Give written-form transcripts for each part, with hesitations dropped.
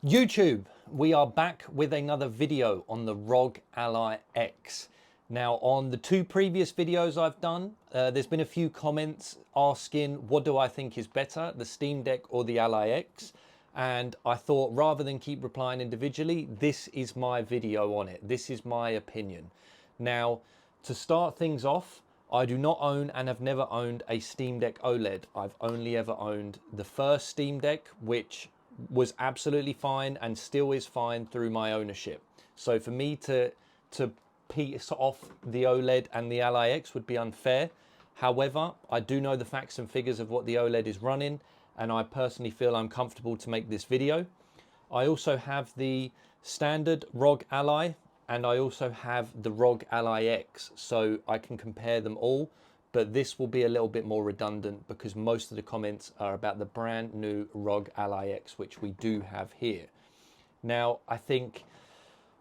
YouTube, we are back with another video on the ROG Ally X. Now, on the two previous videos I've done, there's been a few comments asking what do I think is better, the Steam Deck or the Ally X? And I thought rather than keep replying individually, this is my video on it. This is my opinion. Now, to start things off, I do not own and have never owned a Steam Deck OLED. I've only ever owned the first Steam Deck, which was absolutely fine and still is fine through my ownership. So for me to piece off the OLED and the Ally X would be unfair. However, I do know the facts and figures of what the OLED is running, and I personally feel I'm comfortable to make this video. I also have the standard ROG Ally, and I also have the ROG Ally X, so I can compare them all. But this will be a little bit more redundant because most of the comments are about the brand new ROG Ally X, which we do have here. Now, I think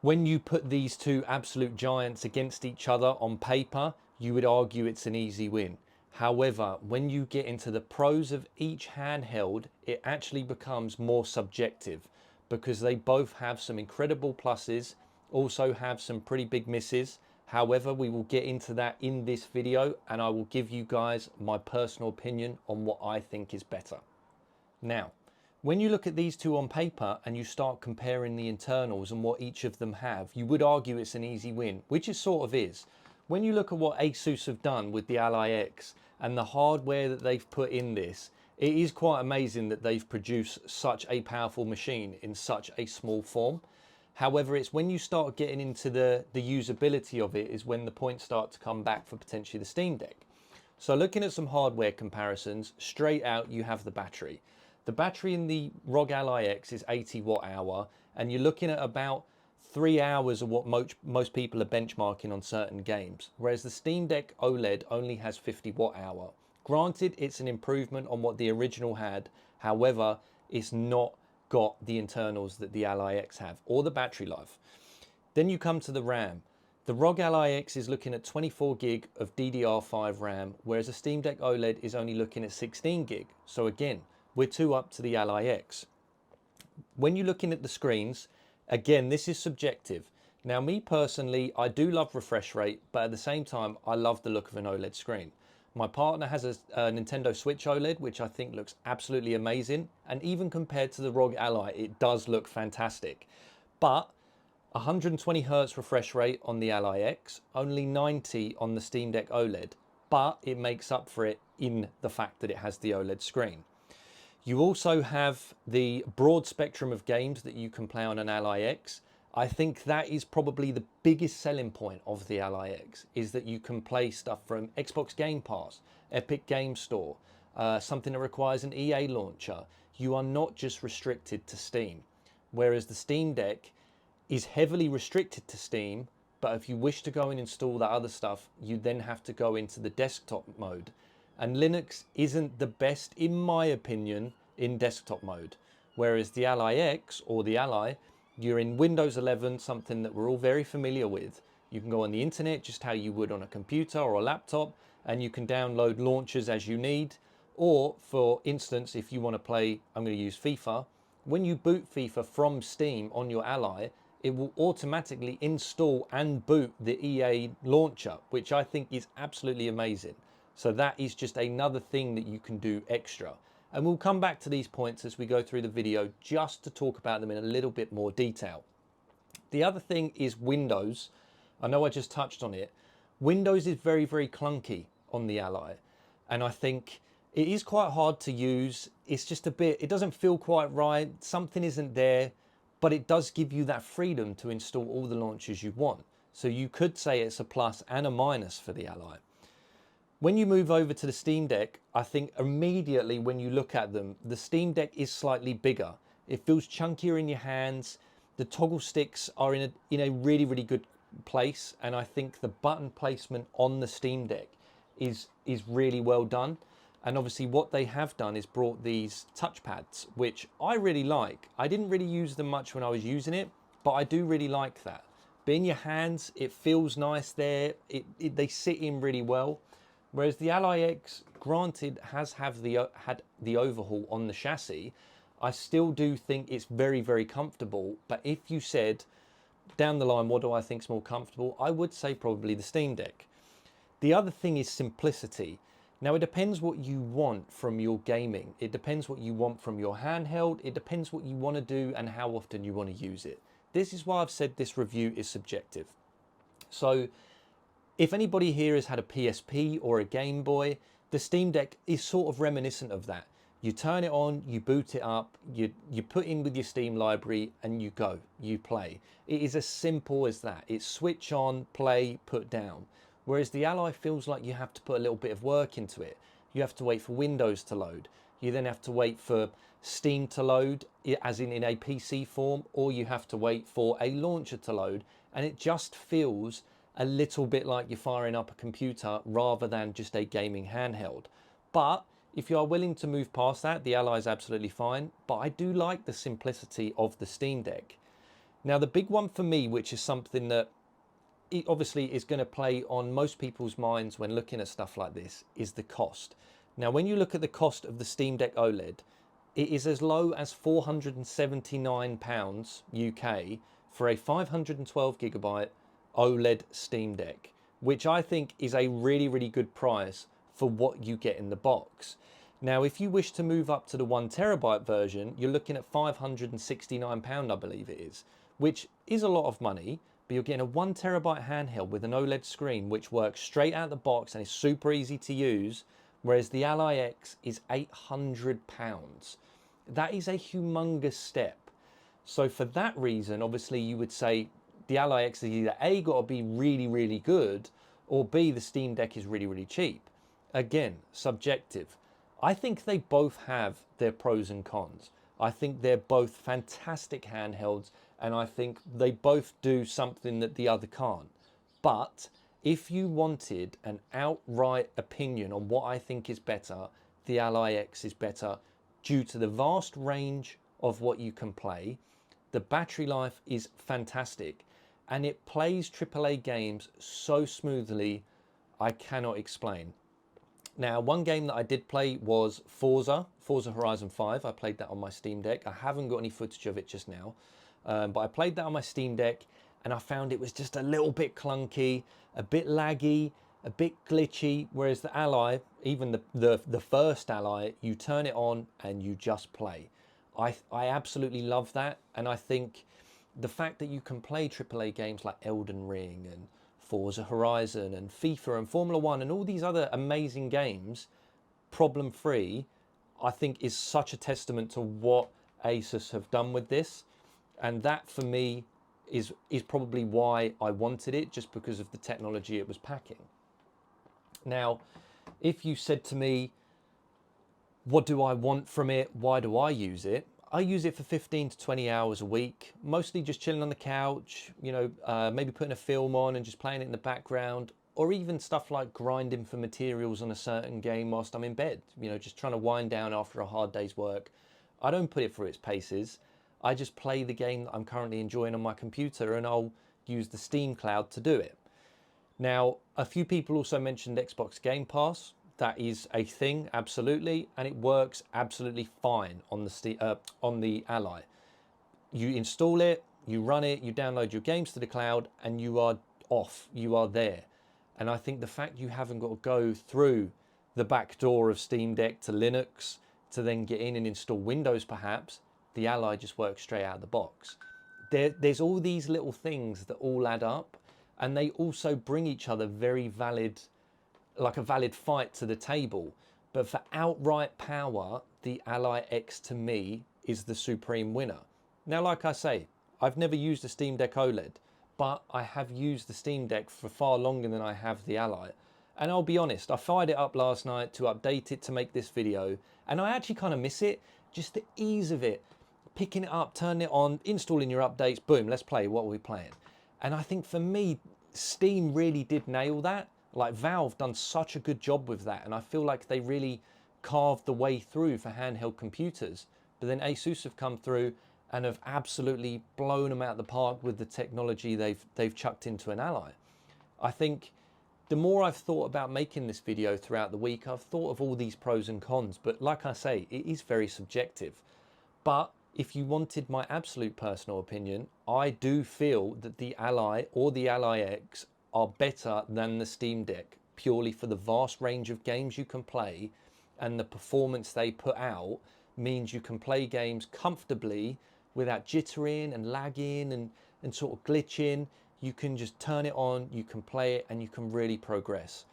when you put these two absolute giants against each other on paper, you would argue it's an easy win. However, when you get into the pros of each handheld, it actually becomes more subjective because they both have some incredible pluses, also have some pretty big misses. However, we will get into that in this video and I will give you guys my personal opinion on what I think is better. Now, when you look at these two on paper and you start comparing the internals and what each of them have, you would argue it's an easy win, which it sort of is. When you look at what Asus have done with the Ally X and the hardware that they've put in this, it is quite amazing that they've produced such a powerful machine in such a small form. However, it's when you start getting into the usability of it is when the points start to come back for potentially the Steam Deck. So looking at some hardware comparisons, straight out you have the battery. The battery in the ROG Ally X is 80 watt hour, and you're looking at about 3 hours of what most people are benchmarking on certain games, whereas the Steam Deck OLED only has 50 watt hour. Granted, it's an improvement on what the original had, however, it's not got the internals that the Ally X have or the battery life. Then you come to the RAM. The ROG Ally X is looking at 24 gig of DDR5 RAM, whereas the Steam Deck OLED is only looking at 16 gig. So again, we're 2 up to the Ally X. When you're looking at the screens, again, this is subjective. Now, me personally, I do love refresh rate, but at the same time, I love the look of an OLED screen. My partner has a Nintendo Switch OLED, which I think looks absolutely amazing. And even compared to the ROG Ally, it does look fantastic. But 120 Hz refresh rate on the Ally X, only 90 on the Steam Deck OLED. But it makes up for it in the fact that it has the OLED screen. You also have the broad spectrum of games that you can play on an Ally X. I think that is probably the biggest selling point of the Ally X, is that you can play stuff from Xbox Game Pass, Epic Game Store, something that requires an EA launcher. You are not just restricted to Steam, whereas the Steam Deck is heavily restricted to Steam, but if you wish to go and install that other stuff, you then have to go into the desktop mode. And Linux isn't the best, in my opinion, in desktop mode, whereas the Ally X or the Ally, you're in Windows 11, something that we're all very familiar with. You can go on the internet just how you would on a computer or a laptop, and you can download launchers as you need. Or for instance, if you want to play, I'm going to use FIFA, when you boot FIFA from Steam on your Ally, it will automatically install and boot the EA launcher, which I think is absolutely amazing. So that is just another thing that you can do extra. And we'll come back to these points as we go through the video just to talk about them in a little bit more detail. The other thing is Windows. I know I just touched on it. Windows is very, very clunky on the Ally. And I think it is quite hard to use. It's just a bit, it doesn't feel quite right. Something isn't there, but it does give you that freedom to install all the launchers you want. So you could say it's a plus and a minus for the Ally. When you move over to the Steam Deck, I think immediately when you look at them, the Steam Deck is slightly bigger. It feels chunkier in your hands. The toggle sticks are in a really, really good place. And I think the button placement on the Steam Deck is really well done. And obviously what they have done is brought these touchpads, which I really like. I didn't really use them much when I was using it, but I do really like that. But in your hands, it feels nice there. They sit in really well. Whereas the Ally X, granted, has had the overhaul on the chassis, I still do think it's very, very comfortable. But if you said down the line, what do I think is more comfortable? I would say probably the Steam Deck. The other thing is simplicity. Now, it depends what you want from your gaming. It depends what you want from your handheld. It depends what you want to do and how often you want to use it. This is why I've said this review is subjective. So if anybody here has had a PSP or a Game Boy, the Steam Deck is sort of reminiscent of that. You turn it on, you boot it up, you put in with your Steam library and you go, you play. It is as simple as that. It's switch on, play, put down. Whereas the Ally feels like you have to put a little bit of work into it. You have to wait for Windows to load. You then have to wait for Steam to load, as in a PC form, or you have to wait for a launcher to load. And it just feels a little bit like you're firing up a computer rather than just a gaming handheld. But if you are willing to move past that, the Ally is absolutely fine. But I do like the simplicity of the Steam Deck. Now, the big one for me, which is something that it obviously is going to play on most people's minds when looking at stuff like this, is the cost. Now, when you look at the cost of the Steam Deck OLED, it is as low as £479 UK for a 512GB OLED Steam Deck, which I think is a really, really good price for what you get in the box. Now, if you wish to move up to the 1TB version, you're looking at £569, I believe it is, which is a lot of money, but you're getting a 1TB handheld with an OLED screen, which works straight out of the box and is super easy to use, whereas the Ally X is £800. That is a humongous step. So for that reason, obviously you would say the Ally X is either A, got to be really, really good, or B, the Steam Deck is really, really cheap. Again, subjective. I think they both have their pros and cons. I think they're both fantastic handhelds, and I think they both do something that the other can't. But if you wanted an outright opinion on what I think is better, the Ally X is better due to the vast range of what you can play. The battery life is fantastic, and it plays AAA games so smoothly, I cannot explain. Now, one game that I did play was Forza Horizon 5. I played that on my Steam Deck. I haven't got any footage of it just now, but I played that on my Steam Deck, and I found it was just a little bit clunky, a bit laggy, a bit glitchy, whereas the Ally, even the first Ally, you turn it on and you just play. I absolutely love that, and I think the fact that you can play AAA games like Elden Ring and Forza Horizon and FIFA and Formula One and all these other amazing games, problem-free, I think is such a testament to what Asus have done with this. And that for me is probably why I wanted it, just because of the technology it was packing. Now, if you said to me, what do I want from it? Why do I use it? I use it for 15 to 20 hours a week, mostly just chilling on the couch, you know, maybe putting a film on and just playing it in the background, or even stuff like grinding for materials on a certain game whilst I'm in bed, you know, just trying to wind down after a hard day's work. I don't put it through its paces. I just play the game that I'm currently enjoying on my computer, and I'll use the Steam Cloud to do it. Now, a few people also mentioned Xbox Game Pass. That is a thing, absolutely, and it works absolutely fine on the Ally. You install it, you run it, you download your games to the cloud, and you are off. You are there. And I think the fact you haven't got to go through the back door of Steam Deck to Linux to then get in and install Windows, perhaps, the Ally just works straight out of the box. There's all these little things that all add up, and they also bring each other very valid, like a valid fight to the table. But for outright power, the Ally X to me is the supreme winner. Now, like I say, I've never used a Steam Deck OLED, but I have used the Steam Deck for far longer than I have the Ally. And I'll be honest, I fired it up last night to update it to make this video, and I actually kind of miss it, just the ease of it. Picking it up, turning it on, installing your updates, boom, let's play, what are we playing? And I think for me, Steam really did nail that. Like, Valve done such a good job with that, and I feel like they really carved the way through for handheld computers. But then Asus have come through and have absolutely blown them out of the park with the technology they've chucked into an Ally. I think the more I've thought about making this video throughout the week, I've thought of all these pros and cons, but like I say, it is very subjective. But if you wanted my absolute personal opinion, I do feel that the Ally or the Ally X are better than the Steam Deck, purely for the vast range of games you can play, and the performance they put out means you can play games comfortably without jittering and lagging and sort of glitching. You can just turn it on, you can play it, and you can really progress.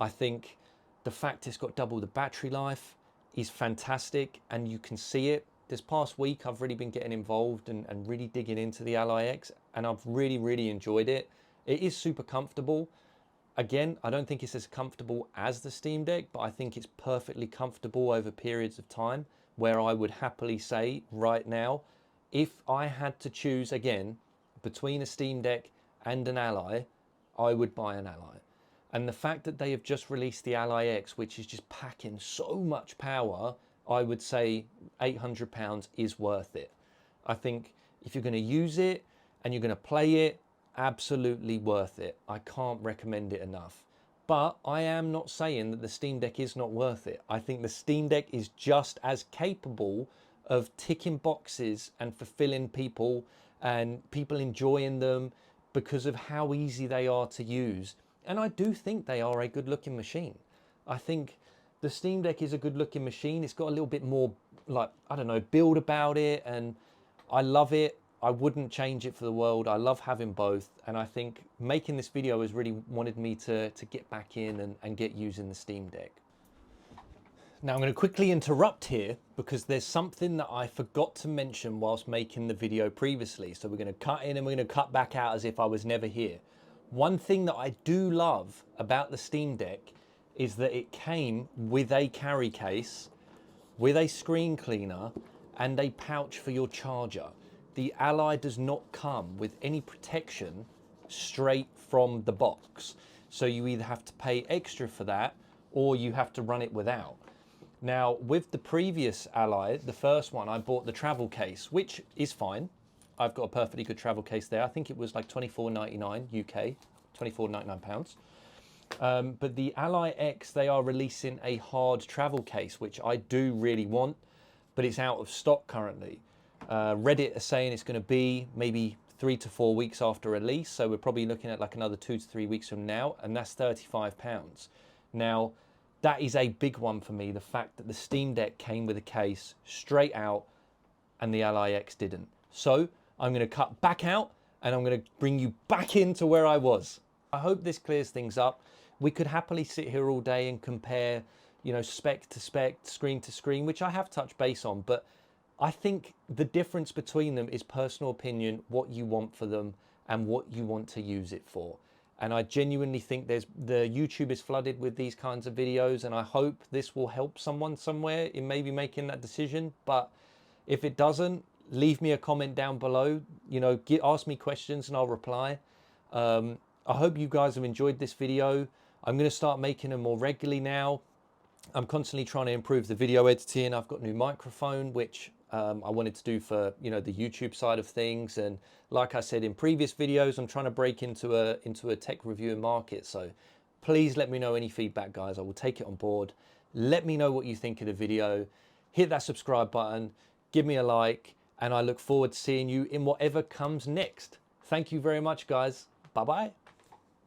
I think the fact it's got double the battery life is fantastic, and you can see it. This past week, I've really been getting involved and really digging into the Ally X, and I've really enjoyed it. It is super comfortable. Again, I don't think it's as comfortable as the Steam Deck, but I think it's perfectly comfortable over periods of time, where I would happily say right now, if I had to choose again between a Steam Deck and an Ally, I would buy an Ally. And the fact that they have just released the Ally X, which is just packing so much power, I would say £800 is worth it. I think if you're going to use it and you're going to play it, absolutely worth it. I can't recommend it enough. But I am not saying that the Steam Deck is not worth it. I think the Steam Deck is just as capable of ticking boxes and fulfilling people and people enjoying them because of how easy they are to use. And I do think they are a good looking machine. I think the Steam Deck is a good looking machine. It's got a little bit more, like, I don't know, build about it, and I love it. I wouldn't change it for the world. I love having both, and I think making this video has really wanted me to get back in and get using the Steam Deck. Now I'm going to quickly interrupt here because there's something that I forgot to mention whilst making the video previously. So we're going to cut in and we're going to cut back out as if I was never here. One thing that I do love about the Steam Deck is that it came with a carry case, with a screen cleaner, and a pouch for your charger. The Ally does not come with any protection straight from the box. So you either have to pay extra for that or you have to run it without. Now, with the previous Ally, the first one, I bought the travel case, which is fine. I've got a perfectly good travel case there. I think it was like £24.99 UK, £24.99. But the Ally X, they are releasing a hard travel case, which I do really want, but it's out of stock currently. Reddit are saying it's going to be maybe 3 to 4 weeks after release, so we're probably looking at like another 2 to 3 weeks from now, and that's £35. Now, that is a big one for me, the fact that the Steam Deck came with a case straight out and the Ally X didn't. So I'm going to cut back out and I'm going to bring you back into where I was. I hope this clears things up. We could happily sit here all day and compare, you know, spec to spec, screen to screen, which I have touched base on, but I think the difference between them is personal opinion, what you want for them and what you want to use it for. And I genuinely think the YouTube is flooded with these kinds of videos, and I hope this will help someone somewhere in maybe making that decision. But if it doesn't, leave me a comment down below, you know, ask me questions and I'll reply. I hope you guys have enjoyed this video. I'm going to start making them more regularly now. I'm constantly trying to improve the video editing. I've got a new microphone, which I wanted to do for, you know, the YouTube side of things. And like I said in previous videos, I'm trying to break into a tech review market. So please let me know any feedback, guys. I will take it on board. Let me know what you think of the video. Hit that subscribe button, give me a like, and I look forward to seeing you in whatever comes next. Thank you very much, guys. Bye-bye.